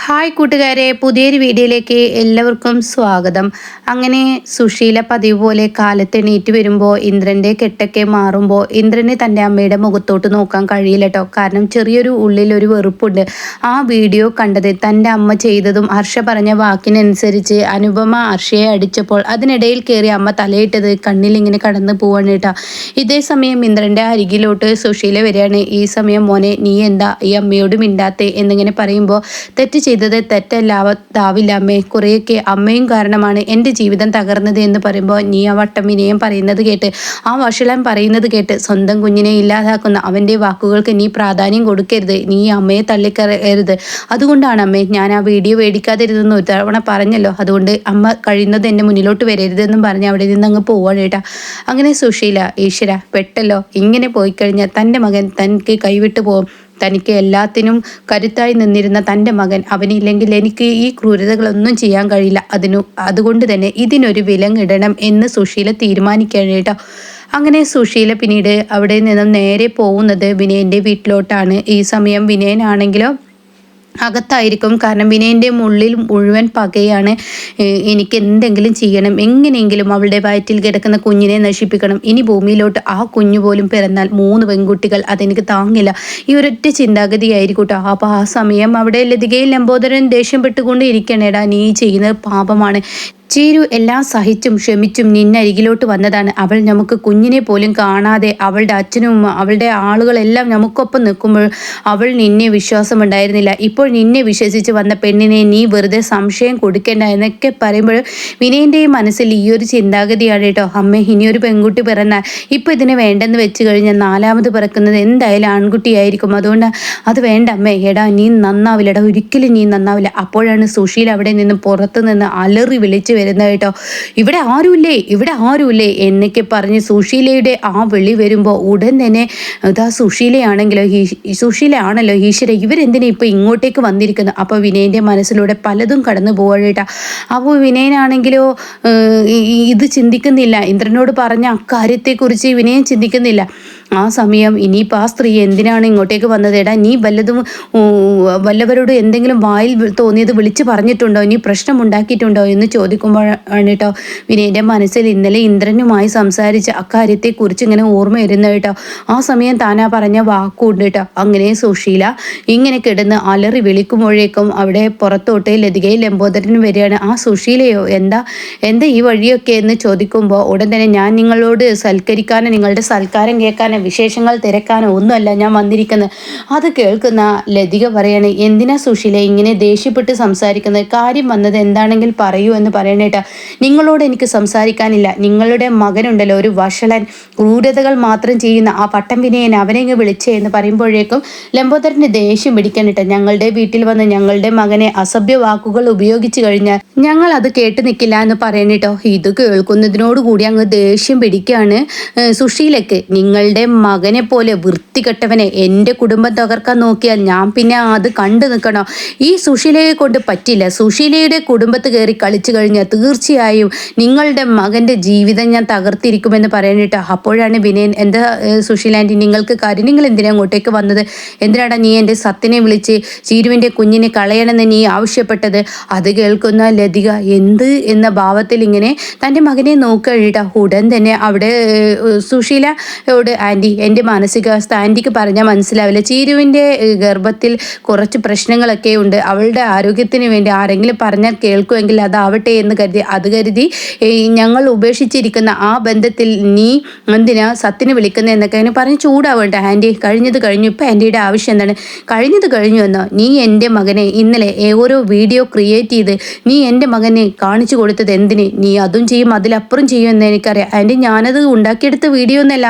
Hi കൂട്ടുകാരെ, പുതിയൊരു വീഡിയോയിലേക്ക് എല്ലാവർക്കും സ്വാഗതം. അങ്ങനെ സുശീല പതിവ് പോലെ കാലത്ത് എണീറ്റ് വരുമ്പോൾ ഇന്ദ്രൻ്റെ കെട്ടൊക്കെ മാറുമ്പോൾ ഇന്ദ്രന് തൻ്റെ അമ്മയുടെ മുഖത്തോട്ട് നോക്കാൻ കഴിയില്ല കേട്ടോ. കാരണം ചെറിയൊരു ഉള്ളിലൊരു വെറുപ്പുണ്ട്. ആ വീഡിയോ കണ്ടത് തൻ്റെ അമ്മ ചെയ്തതും ഹർഷ പറഞ്ഞ വാക്കിനനുസരിച്ച് അനുപമ ഹർഷയെ അടിച്ചപ്പോൾ അതിനിടയിൽ കയറി അമ്മ തലയിട്ടത് കണ്ണിലിങ്ങനെ കടന്നു പോവാണ് കേട്ടോ. ഇതേ സമയം ഇന്ദ്രൻ്റെ അരികിലോട്ട് സുശീല വരികയാണ്. ഈ സമയം മോനെ നീ എന്താ ഈ അമ്മയോട് മിണ്ടാത്തേ എന്നിങ്ങനെ പറയുമ്പോൾ തെറ്റ് ചെയ്തത് തെറ്റല്ലാതാവില്ല അമ്മേ, കുറേയൊക്കെ അമ്മയും കാരണമാണ് എൻ്റെ ജീവിതം തകർന്നത് എന്ന് പറയുമ്പോൾ നീ ആ വട്ടമിനെയും പറയുന്നത് കേട്ട്, ആ വഷളൻ പറയുന്നത് കേട്ട് സ്വന്തം കുഞ്ഞിനെ ഇല്ലാതാക്കുന്ന അവൻ്റെ വാക്കുകൾക്ക് നീ പ്രാധാന്യം കൊടുക്കരുത്, നീ അമ്മയെ തള്ളിക്കയറരുത്. അതുകൊണ്ടാണ് അമ്മേ ഞാൻ ആ വീഡിയോ മേടിക്കാതിരുതെന്ന് ഒരു തവണ പറഞ്ഞല്ലോ, അതുകൊണ്ട് അമ്മ കഴിയുന്നത് എൻ്റെ മുന്നിലോട്ട് വരരുതെന്നും പറഞ്ഞ് അവിടെ നിന്ന് അങ്ങ് പോവാണ് കേട്ടോ. അങ്ങനെ സുശീല ഈശ്വര പെട്ടല്ലോ, ഇങ്ങനെ പോയി കഴിഞ്ഞാൽ തൻ്റെ മകൻ തനിക്ക് കൈവിട്ടു പോകും. തനിക്ക് എല്ലാത്തിനും കരുത്തായി നിന്നിരുന്ന തൻ്റെ മകൻ അവനില്ലെങ്കിൽ എനിക്ക് ഈ ക്രൂരതകളൊന്നും ചെയ്യാൻ കഴിയില്ല. അതുകൊണ്ട് തന്നെ ഇതിനൊരു വിലങ്ങിടണം എന്ന് സുശീല തീരുമാനിക്കുകയാണ് കേട്ടോ. അങ്ങനെ സുശീല പിന്നീട് അവിടെ നിന്നും നേരെ പോകുന്നത് വിനയൻ്റെ വീട്ടിലോട്ടാണ്. ഈ സമയം വിനയനാണെങ്കിലോ അകത്തായിരിക്കും. കാരണം വിനയൻ്റെ ഉള്ളിൽ മുഴുവൻ പകയാണ്. എനിക്ക് എന്തെങ്കിലും ചെയ്യണം, എങ്ങനെയെങ്കിലും അവളുടെ വയറ്റിൽ കിടക്കുന്ന കുഞ്ഞിനെ നശിപ്പിക്കണം. ഇനി ഭൂമിയിലോട്ട് ആ കുഞ്ഞു പോലും പിറന്നാൽ 3 പെൺകുട്ടികൾ, അതെനിക്ക് താങ്ങില്ല. ഈ ഒരൊറ്റ ചിന്താഗതിയായിരിക്കും കേട്ടോ. അപ്പോൾ ആ സമയം അവിടെ ലതികയിൽ ലംബോദരൻ ദേഷ്യപ്പെട്ടുകൊണ്ട് ഇരിക്കണേടാ, നീ ചെയ്യുന്നത് പാപമാണ്. ചീരു എല്ലാം സഹിച്ചും ക്ഷമിച്ചും നിന്നരികിലോട്ട് വന്നതാണ്. അവൾ നമുക്ക് കുഞ്ഞിനെ പോലും കാണാതെ അവളുടെ അച്ഛനും അവളുടെ ആളുകളെല്ലാം നമുക്കൊപ്പം നിൽക്കുമ്പോൾ അവൾ നിന്നെ വിശ്വാസമുണ്ടായിരുന്നില്ല. ഇപ്പോൾ നിന്നെ വിശ്വസിച്ച് വന്ന പെണ്ണിനെ നീ വെറുതെ സംശയം കൊടുക്കേണ്ട എന്നൊക്കെ പറയുമ്പോൾ വിനയൻ്റെയും മനസ്സിൽ ഈ ഒരു ചിന്താഗതിയാണ് കേട്ടോ. അമ്മ ഇനിയൊരു പെൺകുട്ടി പിറന്നാൽ ഇപ്പോൾ ഇതിനെ വേണ്ടെന്ന് വെച്ച് കഴിഞ്ഞാൽ 4ാമത് പിറക്കുന്നത് എന്തായാലും ആൺകുട്ടിയായിരിക്കും. അതുകൊണ്ട് അത് വേണ്ട അമ്മേ, എടാ നീ നന്നാവില്ലടാ, ഒരിക്കലും നീ നന്നാവില്ല. അപ്പോഴാണ് സുശീൽ അവിടെ നിന്ന് പുറത്തു നിന്ന് അലറി വിളിച്ച് വരുന്നത് കേട്ടോ. ഇവിടെ ആരുമില്ലേ എന്നൊക്കെ പറഞ്ഞ് സുശീലയുടെ ആ വിളി വരുമ്പോൾ ഉടൻ തന്നെ ഇതാ സുശീലയാണല്ലോ ഈശ്വര, ഇവരെന്തിനാ ഇപ്പൊ ഇങ്ങോട്ടേക്ക് വന്നിരിക്കുന്നത്. അപ്പോൾ വിനയന്റെ മനസ്സിലൂടെ പലതും കടന്നു പോവാണ് കേട്ടോ. അപ്പോൾ വിനയനാണെങ്കിലോ ഇത് ചിന്തിക്കുന്നില്ല, ഇന്ദ്രനോട് പറഞ്ഞ അക്കാര്യത്തെക്കുറിച്ച് വിനയൻ ചിന്തിക്കുന്നില്ല. ആ സമയം ഇനിയിപ്പോൾ ആ സ്ത്രീ എന്തിനാണ് ഇങ്ങോട്ടേക്ക് വന്നത്, എടാ നീ വല്ലവരോട് എന്തെങ്കിലും വായിൽ തോന്നിയത് വിളിച്ച് പറഞ്ഞിട്ടുണ്ടോ, നീ പ്രശ്നമുണ്ടാക്കിയിട്ടുണ്ടോ എന്ന് ചോദിക്കുമ്പോഴാണ് കേട്ടോ വിനയൻ്റെ മനസ്സിൽ ഇന്നലെ ഇന്ദ്രനുമായി സംസാരിച്ച അക്കാര്യത്തെക്കുറിച്ച് ഇങ്ങനെ ഓർമ്മ വരുന്നത് കേട്ടോ. ആ സമയം താനാ പറഞ്ഞ വാക്കുണ്ട് കേട്ടോ. അങ്ങനെ സുശീല ഇങ്ങനെ കിടന്ന് അലറി വിളിക്കുമ്പോഴേക്കും അവിടെ പുറത്തോട്ട് ലതികയിൽ ലംബോദരൻ വരികയാണ്. ആ സുശീലയോ എന്താ ഈ വഴിയൊക്കെ എന്ന് ചോദിക്കുമ്പോൾ ഉടൻ തന്നെ ഞാൻ നിങ്ങളോട് സൽക്കരിക്കാനോ നിങ്ങളുടെ സൽക്കാരം കേൾക്കാനോ വിശേഷങ്ങൾ തിരക്കാനോ ഒന്നുമല്ല ഞാൻ വന്നിരിക്കുന്നത്. അത് കേൾക്കുന്ന ലതിക പറയാണ്, എന്തിനാ സുശീല ഇങ്ങനെ ദേഷ്യപ്പെട്ട് സംസാരിക്കുന്നത്, കാര്യം വന്നത് എന്താണെങ്കിൽ പറയൂ എന്ന് പറയണേട്ടാ. നിങ്ങളോട് എനിക്ക് സംസാരിക്കാനില്ല. നിങ്ങളുടെ മകനുണ്ടല്ലോ ഒരു വഷളൻ, ക്രൂരതകൾ മാത്രം ചെയ്യുന്ന ആ പട്ടം വിനയൻ, അവനെ ഇങ്ങ് വിളിച്ചേ എന്ന് പറയുമ്പോഴേക്കും ലംബോദരന് ദേഷ്യം പിടിക്കാനിട്ട. ഞങ്ങളുടെ വീട്ടിൽ വന്ന് ഞങ്ങളുടെ മകനെ അസഭ്യ വാക്കുകൾ ഉപയോഗിച്ചു കഴിഞ്ഞാൽ ഞങ്ങൾ അത് കേട്ട് നിൽക്കില്ല എന്ന് പറയണേട്ടോ. ഇത് കേൾക്കുന്നതിനോടുകൂടി അങ്ങ് ദേഷ്യം പിടിക്കുകയാണ് സുശീലക്ക്. നിങ്ങളുടെ മകനെ പോലെ വൃത്തികെട്ടവനെ എൻ്റെ കുടുംബം തകർക്കാൻ നോക്കിയാൽ ഞാൻ പിന്നെ അത് കണ്ടു നിൽക്കണോ? ഈ സുശീലയെ കൊണ്ട് പറ്റില്ല. സുശീലയുടെ കുടുംബത്ത് കയറി കളിച്ചു കഴിഞ്ഞാൽ തീർച്ചയായും നിങ്ങളുടെ മകൻ്റെ ജീവിതം ഞാൻ തകർത്തിരിക്കുമെന്ന് പറയണിട്ടോ. അപ്പോഴാണ് വിനയൻ, എന്താ സുശീല ആൻറ്റി നിങ്ങൾക്ക് കാര്യം, നിങ്ങൾ എന്തിനാ അങ്ങോട്ടേക്ക് വന്നത്, എന്തിനാടാ നീ എൻ്റെ സത്തിനെ വിളിച്ച് ചീരുവിൻ്റെ കുഞ്ഞിനെ കളയണമെന്ന് നീ ആവശ്യപ്പെട്ടത്. അത് കേൾക്കുന്ന ലതിക എന്ത് എന്ന ഭാവത്തിൽ ഇങ്ങനെ തൻ്റെ മകനെ നോക്കുകഴിട്ടാ. ഉടൻ തന്നെ അവിടെ സുശീലയോട്, ആൻറ്റി എൻ്റെ മാനസികാവസ്ഥ ആൻറ്റിക്ക് പറഞ്ഞാൽ മനസ്സിലാവില്ല, ചീരുവിൻ്റെ ഗർഭത്തിൽ കുറച്ച് പ്രശ്നങ്ങളൊക്കെ ഉണ്ട്, അവളുടെ ആരോഗ്യത്തിന് വേണ്ടി ആരെങ്കിലും പറഞ്ഞാൽ കേൾക്കുമെങ്കിൽ അതാവട്ടെ എന്ന് കരുതി ഞങ്ങൾ ഉപേക്ഷിച്ചിരിക്കുന്ന ആ ബന്ധത്തിൽ നീ എന്തിനാ സത്തിനെ വിളിക്കുന്നത് എന്നൊക്കെ അങ്ങനെ പറഞ്ഞ് ചൂടാവേണ്ട. ആൻറ്റി കഴിഞ്ഞത് കഴിഞ്ഞു, ഇപ്പം ആൻറ്റിയുടെ ആവശ്യം എന്താണ്? കഴിഞ്ഞത് കഴിഞ്ഞു എന്നോ? നീ എൻ്റെ മകനെ ഇന്നലെ ഓരോ വീഡിയോ ക്രിയേറ്റ് ചെയ്ത് നീ എൻ്റെ മകനെ കാണിച്ചു കൊടുത്തത് എന്തിന്? നീ അതും ചെയ്യും അതിലപ്പുറം ചെയ്യും എന്ന് എനിക്കറിയാം ആൻറ്റി. ഞാനത് ഉണ്ടാക്കിയെടുത്ത വീഡിയോ ഒന്നല്ല,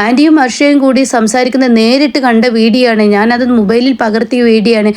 ആൻറ്റിയും ഹർഷയും കൂടി സംസാരിക്കുന്നത് നേരിട്ട് കണ്ട വീഡിയോ ആണ്, ഞാനത് മൊബൈലിൽ പകർത്തിയ വീഡിയോ ആണ്.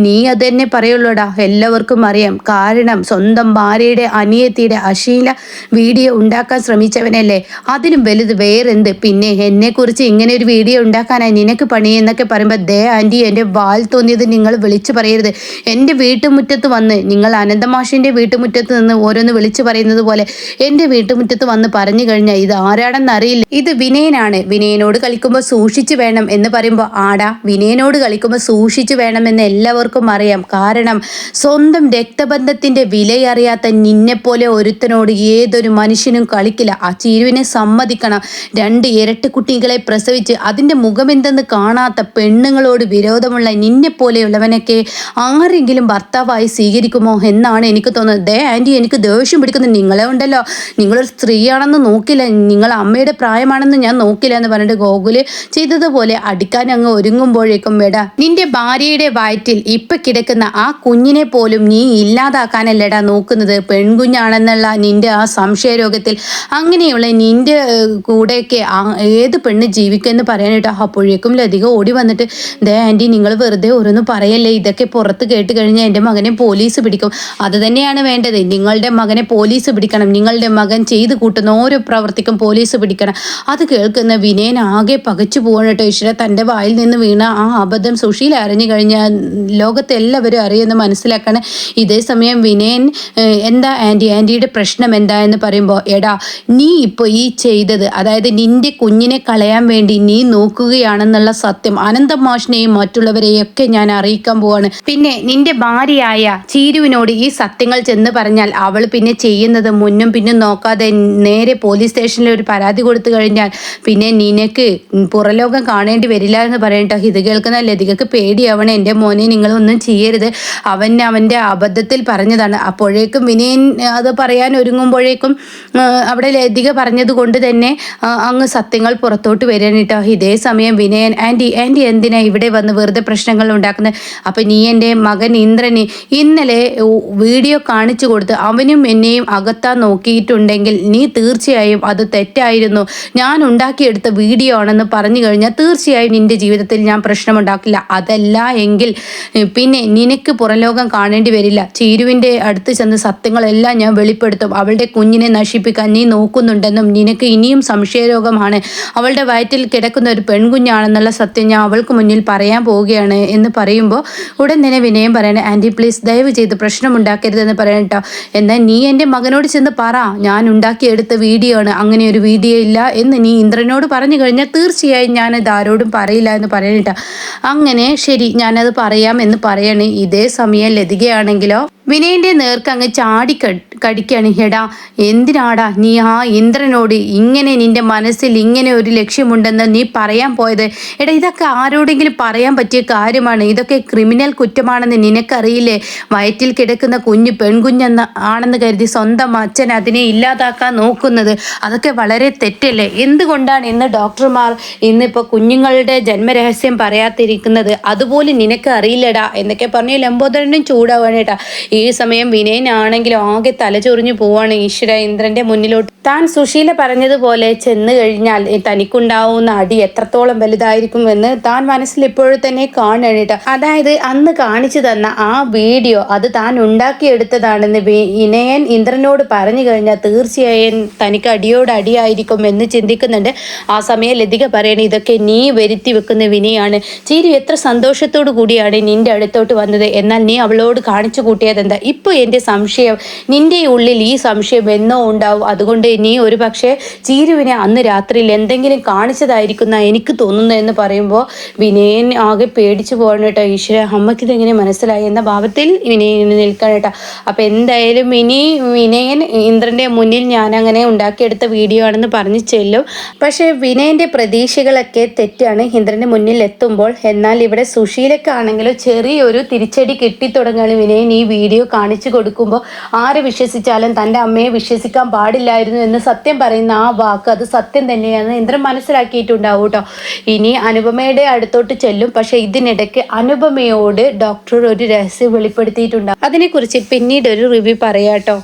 നീ അത് തന്നെ പറയുള്ളൂടാ, എല്ലാവർക്കും അറിയാം. കാരണം സ്വന്തം ഭാര്യയുടെ അനിയത്തിയുടെ അശ്ലീല വീഡിയോ ഉണ്ടാക്കാൻ ശ്രമിച്ചവനല്ലേ, അതിലും വലുത് വേറെന്ത്? പിന്നെ എന്നെക്കുറിച്ച് ഇങ്ങനെ ഒരു വീഡിയോ ഉണ്ടാക്കാനായി നിനക്ക് പണി എന്നൊക്കെ പറയുമ്പോൾ, ദേ ആൻറ്റി എൻ്റെ വാൽ തോന്നിയത് നിങ്ങൾ വിളിച്ചു പറയരുത്. എൻ്റെ വീട്ടുമുറ്റത്ത് വന്ന് നിങ്ങൾ അനന്തമാഷിൻ്റെ വീട്ടുമുറ്റത്ത് നിന്ന് ഓരോന്ന് വിളിച്ചു പറയുന്നത് പോലെ എൻ്റെ വീട്ടുമുറ്റത്ത് വന്ന് പറഞ്ഞു കഴിഞ്ഞാൽ ഇത് ആരാണെന്ന് അറിയില്ല. ഇത് വിനയനാണ്. വിനയനോട് എന്നോട് കളിക്കുമ്പോൾ സൂക്ഷിച്ചു വേണം എന്ന് പറയുമ്പോൾ ആടാ വിനയനോട് കളിക്കുമ്പോൾ സൂക്ഷിച്ചു വേണമെന്ന് എല്ലാവർക്കും അറിയാം. കാരണം സ്വന്തം രക്തബന്ധത്തിൻ്റെ വിലയറിയാത്ത നിന്നെപ്പോലെ ഒരുത്തനോട് ഏതൊരു മനുഷ്യനും കളിക്കില്ല. ആ ചീരുവിനെ സമ്മതിക്കണം. 2 ഇരട്ട കുട്ടികളെ പ്രസവിച്ച് അതിൻ്റെ മുഖമെന്തെന്ന് കാണാത്ത പെണ്ണുങ്ങളോട് വിരോധമുള്ള നിന്നെപ്പോലെയുള്ളവനൊക്കെ ആരെങ്കിലും ഭർത്താവായി സ്വീകരിക്കുമോ എന്നാണ് എനിക്ക് തോന്നുന്നത്. ആൻറ്റി എനിക്ക് ദേഷ്യം പിടിക്കുന്നത് നിങ്ങളെ ഉണ്ടല്ലോ, നിങ്ങളൊരു സ്ത്രീയാണെന്ന് നോക്കില്ല, നിങ്ങൾ അമ്മയുടെ പ്രായമാണെന്ന് ഞാൻ നോക്കില്ല എന്ന് പറഞ്ഞിട്ട് ഗോകുല് ചെയ്തതുപോലെ അടിക്കാൻ അങ്ങ് ഒരുങ്ങുമ്പോഴേക്കും എടാ നിന്റെ ഭാര്യയുടെ വയറ്റിൽ ഇപ്പൊ കിടക്കുന്ന ആ കുഞ്ഞിനെ പോലും നീ ഇല്ലാതാക്കാനല്ലടാ നോക്കുന്നത്, പെൺകുഞ്ഞാണെന്നുള്ള നിന്റെ ആ സംശയരോഗത്തിൽ അങ്ങനെയുള്ള നിന്റെ കൂടെയൊക്കെ ഏത് പെണ്ണ് ജീവിക്കുമെന്ന് പറയാനായിട്ട് അപ്പോഴേക്കും ലതിക ഓടി വന്നിട്ട് ആൻറ്റി നിങ്ങൾ വെറുതെ ഓരോന്ന് പറയല്ലേ, ഇതൊക്കെ പുറത്ത് കേട്ട് കഴിഞ്ഞാൽ എൻ്റെ മകനെ പോലീസ് പിടിക്കും. അത് തന്നെയാണ് വേണ്ടത്, നിങ്ങളുടെ മകനെ പോലീസ് പിടിക്കണം, നിങ്ങളുടെ മകൻ ചെയ്ത് കൂട്ടുന്ന ഓരോ പ്രവർത്തിക്കും പോലീസ് പിടിക്കണം. അത് കേൾക്കുന്ന വിനയൻ ആകെ പകച്ചു പോകണം കേട്ടോ. ഈശ്വര തൻ്റെ വായിൽ നിന്ന് വീണ ആ അബദ്ധം സുശീല അറിഞ്ഞു കഴിഞ്ഞാൽ ലോകത്തെല്ലാവരും അറിയുമെന്ന് മനസ്സിലാക്കണം. ഇതേ സമയം വിനയൻ എന്താ ആൻറ്റിയുടെ പ്രശ്നം എന്താ എന്ന് പറയുമ്പോൾ എടാ നീ ഇപ്പോൾ ഈ ചെയ്തത്, അതായത് നിന്റെ കുഞ്ഞിനെ കളയാൻ വേണ്ടി നീ നോക്കുകയാണെന്നുള്ള സത്യം അനന്തമാഷിനെയും മറ്റുള്ളവരെയൊക്കെ ഞാൻ അറിയിക്കാൻ പോവാണ്. പിന്നെ നിന്റെ ഭാര്യയായ ചീരുവിനോട് ഈ സത്യങ്ങൾ ചെന്ന് പറഞ്ഞാൽ അവൾ പിന്നെ ചെയ്യുന്നത് മുന്നും പിന്നും നോക്കാതെ നേരെ പോലീസ് സ്റ്റേഷനിൽ ഒരു പരാതി കൊടുത്തു കഴിഞ്ഞാൽ പിന്നെ നിനക്ക് പുറലോകം കാണേണ്ടി വരില്ല എന്ന് പറയട്ടോ. ഇത് കേൾക്കുന്ന ലതികക്ക് പേടിയാവണം. എൻ്റെ മോനെ നിങ്ങളൊന്നും ചെയ്യരുത്, അവൻ്റെ അബദ്ധത്തിൽ പറഞ്ഞതാണ്. അപ്പോഴേക്കും വിനയൻ അത് പറയാൻ ഒരുങ്ങുമ്പോഴേക്കും അവിടെ ലതിക പറഞ്ഞത് കൊണ്ട് തന്നെ അങ്ങ് സത്യങ്ങൾ പുറത്തോട്ട് വരാൻ കേട്ടോ. ഇതേ സമയം വിനയൻ ആൻറ്റി എന്തിനാ ഇവിടെ വന്ന് വെറുതെ പ്രശ്നങ്ങൾ ഉണ്ടാക്കുന്നത്? അപ്പം നീ എൻ്റെ മകൻ ഇന്ദ്രന് ഇന്നലെ വീഡിയോ കാണിച്ചു കൊടുത്ത് അവനും എന്നെയും അകത്താൻ നോക്കിയിട്ടുണ്ടെങ്കിൽ നീ തീർച്ചയായും അത് തെറ്റായിരുന്നു, ഞാൻ ഉണ്ടാക്കിയെടുത്ത വീഡിയോ ആണെന്ന് പറഞ്ഞു കഴിഞ്ഞാൽ തീർച്ചയായും നിന്റെ ജീവിതത്തിൽ ഞാൻ പ്രശ്നമുണ്ടാക്കില്ല. അതല്ല എങ്കിൽ പിന്നെ നിനക്ക് പുറംലോകം കാണേണ്ടി വരില്ല. ചീരുവിൻ്റെ അടുത്ത് ചെന്ന് സത്യങ്ങളെല്ലാം ഞാൻ വെളിപ്പെടുത്തും. അവളുടെ കുഞ്ഞിനെ നശിപ്പിക്കാൻ നീ നോക്കുന്നുണ്ടെന്നും നിനക്ക് ഇനിയും സംശയരോഗമാണ്, അവളുടെ വയറ്റിൽ കിടക്കുന്ന ഒരു പെൺകുഞ്ഞാണെന്നുള്ള സത്യം ഞാൻ അവൾക്ക് മുന്നിൽ പറയാൻ പോവുകയാണ് എന്ന് പറയുമ്പോൾ ഉടൻ തന്നെ വിനയം പറയണേ ആൻറ്റി പ്ലീസ് ദയവ് ചെയ്ത് പ്രശ്നമുണ്ടാക്കരുതെന്ന് പറയട്ടോ. എന്നാൽ നീ എൻ്റെ മകനോട് ചെന്ന് പറ ഞാൻ ഉണ്ടാക്കിയെടുത്ത വീഡിയോ ആണ്, അങ്ങനെ ഒരു വീഡിയോ ഇല്ല എന്ന് നീ ഇന്ദ്രനോട് പറഞ്ഞു കഴിഞ്ഞാൽ തീർച്ചയായും ഞാനത് ആരോടും പറയില്ല എന്ന് പറയണിട്ടോ. അങ്ങനെ ശരി ഞാനത് പറയാം എന്ന് പറയണേ. ഇതേ സമയം ലതികയാണെങ്കിലോ വിനയൻ്റെ നേർക്ക് അങ്ങ് ചാടി കടിക്കുകയാണ്. എടാ എന്തിനാടാ നീ ആ ഇന്ദ്രനോട് ഇങ്ങനെ നിന്റെ മനസ്സിൽ ഇങ്ങനെ ഒരു ലക്ഷ്യമുണ്ടെന്ന് നീ പറയാൻ പോയത്? എടാ ഇതൊക്കെ ആരോടെങ്കിലും പറയാൻ പറ്റിയ കാര്യമാണ്, ഇതൊക്കെ ക്രിമിനൽ കുറ്റമാണെന്ന് നിനക്കറിയില്ലേ? വയറ്റിൽ കിടക്കുന്ന കുഞ്ഞ് പെൺകുഞ്ഞെന്ന് ആണെന്ന് കരുതി സ്വന്തം അച്ഛൻ അതിനെ ഇല്ലാതാക്കാൻ നോക്കുന്നത് അതൊക്കെ വളരെ തെറ്റല്ലേ? എന്തുകൊണ്ടാണ് ഇന്ന് ഡോക്ടർമാർ ഇന്നിപ്പോൾ കുഞ്ഞുങ്ങളുടെ ജന്മരഹസ്യം പറയാതിരിക്കുന്നത്? അതുപോലെ നിനക്ക് അറിയില്ലടാ എന്നൊക്കെ പറഞ്ഞ് ലംബോദരനും ചൂടാവാണേട്ടാ. ഈ സമയം വിനയനാണെങ്കിലും ആകെ തലചൊറിഞ്ഞു പോവാണ്. ഈശ്വര ഇന്ദ്രന്റെ മുന്നിലോട്ട് താൻ സുശീല പറഞ്ഞതുപോലെ ചെന്ന് കഴിഞ്ഞാൽ തനിക്കുണ്ടാവുന്ന അടി എത്രത്തോളം വലുതായിരിക്കും എന്ന് താൻ മനസ്സിൽ ഇപ്പോഴും തന്നെ കാണണേട്ടോ. അതായത് അന്ന് കാണിച്ചു തന്ന ആ വീഡിയോ അത് താൻ ഉണ്ടാക്കിയെടുത്തതാണെന്ന് വിനയൻ ഇന്ദ്രനോട് പറഞ്ഞു കഴിഞ്ഞാൽ തീർച്ചയായും തനിക്ക് അടിയോട് അടിയായിരിക്കും എന്ന് ചിന്തിക്കുന്നുണ്ട്. ആ സമയം ലതിക പറയണേ ഇതൊക്കെ നീ വരുത്തി വെക്കുന്ന വിനയാണ്. ചീരു എത്ര സന്തോഷത്തോടു കൂടിയാണ് നിന്റെ അടുത്തോട്ട് വന്നത്, എന്നാൽ നീ അവളോട് കാണിച്ചു കൂട്ടിയത് എന്താ? ഇപ്പോൾ എൻ്റെ സംശയം നിന്റെ ഉള്ളിൽ ഈ സംശയം എന്നോ ഉണ്ടാവും. അതുകൊണ്ട് നീ ഒരു പക്ഷേ ചീരുവിനെ അന്ന് രാത്രിയിൽ എന്തെങ്കിലും കാണിച്ചതായിരിക്കുന്ന എനിക്ക് തോന്നുന്നു എന്ന് പറയുമ്പോൾ വിനയൻ ആകെ പേടിച്ചു പോകണം കേട്ടോ. ഈശ്വര അമ്മയ്ക്ക് ഇതെങ്ങനെ മനസ്സിലായി എന്ന ഭാവത്തിൽ വിനയൻ നിൽക്കണം കേട്ടോ. അപ്പം എന്തായാലും ഇനി വിനയൻ ഇന്ദ്രൻ്റെ മുന്നിൽ ഞാൻ അങ്ങനെ ഉണ്ടാക്കിയെടുത്ത വീഡിയോ ആണെന്ന് പറഞ്ഞു ചെല്ലും. പക്ഷേ വിനയൻ്റെ പ്രതീക്ഷകളൊക്കെ തെറ്റാണ് ഇന്ദ്രൻ്റെ മുന്നിൽ എത്തുമ്പോൾ. എന്നാൽ ഇവിടെ സുശീലക്കാണെങ്കിലും ചെറിയൊരു തിരിച്ചടി കിട്ടിത്തുടങ്ങുകയാണ്. വിനയൻ ഈ വീഡിയോ കാണിച്ചു കൊടുക്കുമ്പോൾ ആരെ വിശ്വസിച്ചാലും തൻ്റെ അമ്മയെ വിശ്വസിക്കാൻ പാടില്ലായിരുന്നു എന്ന് സത്യം പറയുന്ന ആ വാക്ക് അത് സത്യം തന്നെയാണ് ഇന്ദ്രൻ മനസ്സിലാക്കിയിട്ടുണ്ടാവും കേട്ടോ. ഇനി അനുപമയുടെ അടുത്തോട്ട് ചെല്ലും. പക്ഷെ ഇതിനിടയ്ക്ക് അനുപമയോട് ഡോക്ടർ ഒരു രഹസ്യം വെളിപ്പെടുത്തിയിട്ടുണ്ടാവും. അതിനെക്കുറിച്ച് പിന്നീട് ഒരു റിവ്യൂ പറയാട്ടോ.